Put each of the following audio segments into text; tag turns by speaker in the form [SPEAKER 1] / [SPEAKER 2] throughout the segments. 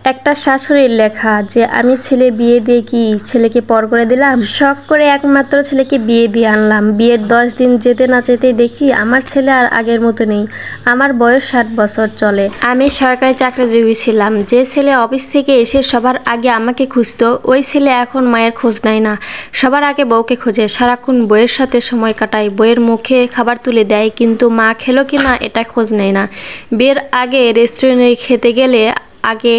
[SPEAKER 1] একটা শাশুড়ির লেখা যে আমি ছেলে বিয়ে দিয়ে কি ছেলেকে পর করে দিলাম, শখ করে একমাত্র ছেলেকে বিয়ে দিয়ে আনলাম। বিয়ের 10 দিন যেতে না যেতেই দেখি আমার ছেলে আর আগের মতো নেই। আমার বয়স 60 বছর চলে। আমি সরকারি চাকরিজীবী ছিলাম। যে ছেলে অফিস থেকে এসে সবার আগে আমাকে খুঁজতো, ওই ছেলে এখন মায়ের খোঁজ নেয় না, সবার আগে বউকে খোঁজে। সারাক্ষণ বইয়ের সাথে সময় কাটায়, বইয়ের মুখে খাবার তুলে দেয়, কিন্তু মা খেলো কি না এটা খোঁজ নেয় না। বিয়ের আগে রেস্টুরেন্টে খেতে গেলে আগে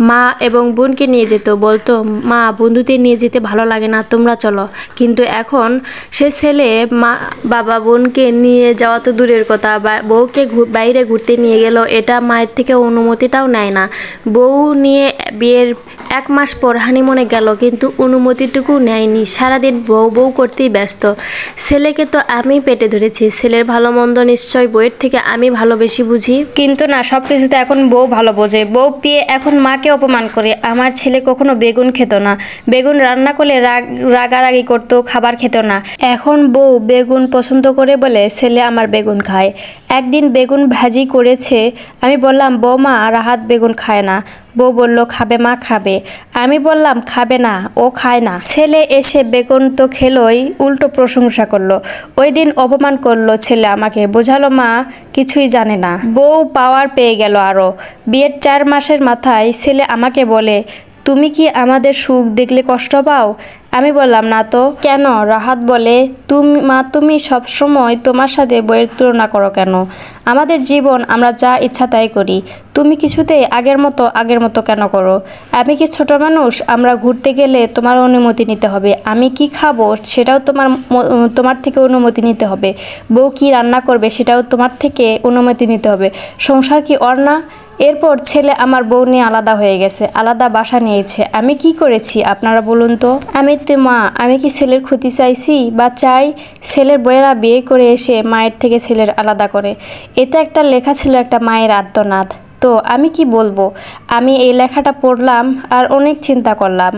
[SPEAKER 1] মা এবং বোনকে নিয়ে যেত, বলতো মা বন্ধুদের নিয়ে যেতে ভালো লাগে না, তোমরা চলো। কিন্তু এখন সে ছেলে মা বাবা বোনকে নিয়ে যাওয়া তো দূরের কথা, বউকে বাইরে ঘুরতে নিয়ে গেল, এটা মায়ের থেকে অনুমতিটাও নেয় না। বউ নিয়ে বিয়ের 1 মাস পর হানিমুনে গেল, কিন্তু অনুমতিটুকু নেয়নি। সারাদিন বউ বউ করতেই ব্যস্ত। ছেলেকে তো আমি পেটে ধরেছি, ছেলের ভালো মন্দ নিশ্চয় বউয়ের থেকে আমি ভালো বেশি বুঝি। কিন্তু না, সব কিছুতে এখন বউ ভালো বোঝে। বউ পেয়ে এখন মাকে অপমান করে। আমার ছেলে কখনো বেগুন খেত না, বেগুন রান্না করলে রাগারাগি করতো, খাবার খেত না। এখন বউ বেগুন পছন্দ করে বলে ছেলে আমার বেগুন খায়। একদিন বেগুন ভাজি করেছে, আমি বললাম বৌমা রাহাত বেগুন খায় না। বউ বলল খাবে মা, খাবে। আমি বললাম খাবে না, ও খায় না। ছেলে এসে বেগুন তো খেলোই, উল্টো প্রশংসা করলো। ওই দিন অপমান করলো ছেলে আমাকে, বোঝালো মা কিছুই জানে না। বউ পাওয়ার পেয়ে গেল আরও। বিয়ের 4 মাসের মাথায় ছেলে আমাকে বলে, তুমি কি আমাদের সুখ দেখলে কষ্ট পাও? আমি বললাম না তো। কেন? রাহাত বলে, তুমি সবসময় তোমার সাথে বইয়ের তুলনা করো কেন? আমাদের জীবন আমরা যা ইচ্ছা তাই করি, তুমি কিছুতেই আগের মতো কেন করো? আমি কি ছোট মানুষ? আমরা ঘুরতে গেলে তোমার অনুমতি নিতে হবে, আমি কি খাবো সেটাও তোমার থেকে অনুমতি নিতে হবে, বউ কি রান্না করবে সেটাও তোমার থেকে অনুমতি নিতে হবে। সংসার কি ওর না? এরপর ছেলে আমার বউ নিয়ে আলাদা হয়ে গেছে, আলাদা বাসা নিয়েছে। আমি কি করেছি আপনারা বলুন তো? আমি তো মা, আমি কি ছেলের ক্ষতি চাইছি বা চাই? ছেলের বউয়েরা বিয়ে করে এসে মায়ের থেকে ছেলের আলাদা করে। এটা একটা লেখা ছিল একটা মায়ের আর্তনাদ। তো আমি কি বলবো? আমি এই লেখাটা পড়লাম আর অনেক চিন্তা করলাম।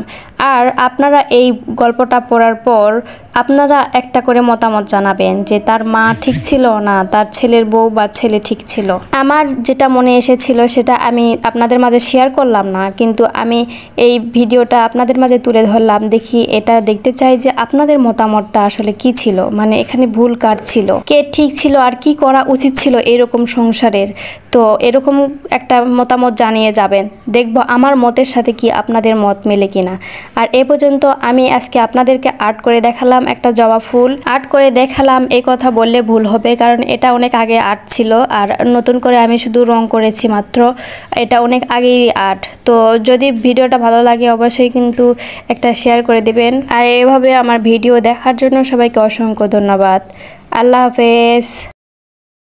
[SPEAKER 1] আর আপনারা এই গল্পটা পড়ার পর আপনারা একটা করে মতামত জানাবেন যে তার মা ঠিক ছিল না তার ছেলের বউ বা ছেলে ঠিক ছিল। আমার যেটা মনে এসেছিল সেটা আমি আপনাদের মাঝে শেয়ার করলাম না, কিন্তু আমি এই ভিডিওটা আপনাদের মাঝে তুলে ধরলাম। দেখি এটা দেখতে চাই যে আপনাদের মতামতটা আসলে কি ছিল, মানে এখানে ভুল কার ছিল, কে ঠিক ছিল আর কি করা উচিত ছিল এরকম সংসারের। তো এরকম একটা মতামত জানিয়ে যাবেন, দেখব আমার মতের সাথে কি আপনাদের মত মেলে কিনা। আর এ পর্যন্ত আমি আজকে আপনাদেরকে আর্ট করে দেখালাম একটা জবা ফুল। আর্ট করে দেখালাম এই কথা বললে ভুল হবে, কারণ এটা অনেক আগে আর্ট ছিল আর নতুন করে আমি শুধু রং করেছি মাত্র। এটা অনেক আগেই আর্ট। তো যদি ভিডিওটা ভালো লাগে অবশ্যই কিন্তু একটা শেয়ার করে দেবেন। আর এভাবে আমার ভিডিও দেখার জন্য সবাইকে অসংখ্য ধন্যবাদ। আল্লাহ হাফেজ।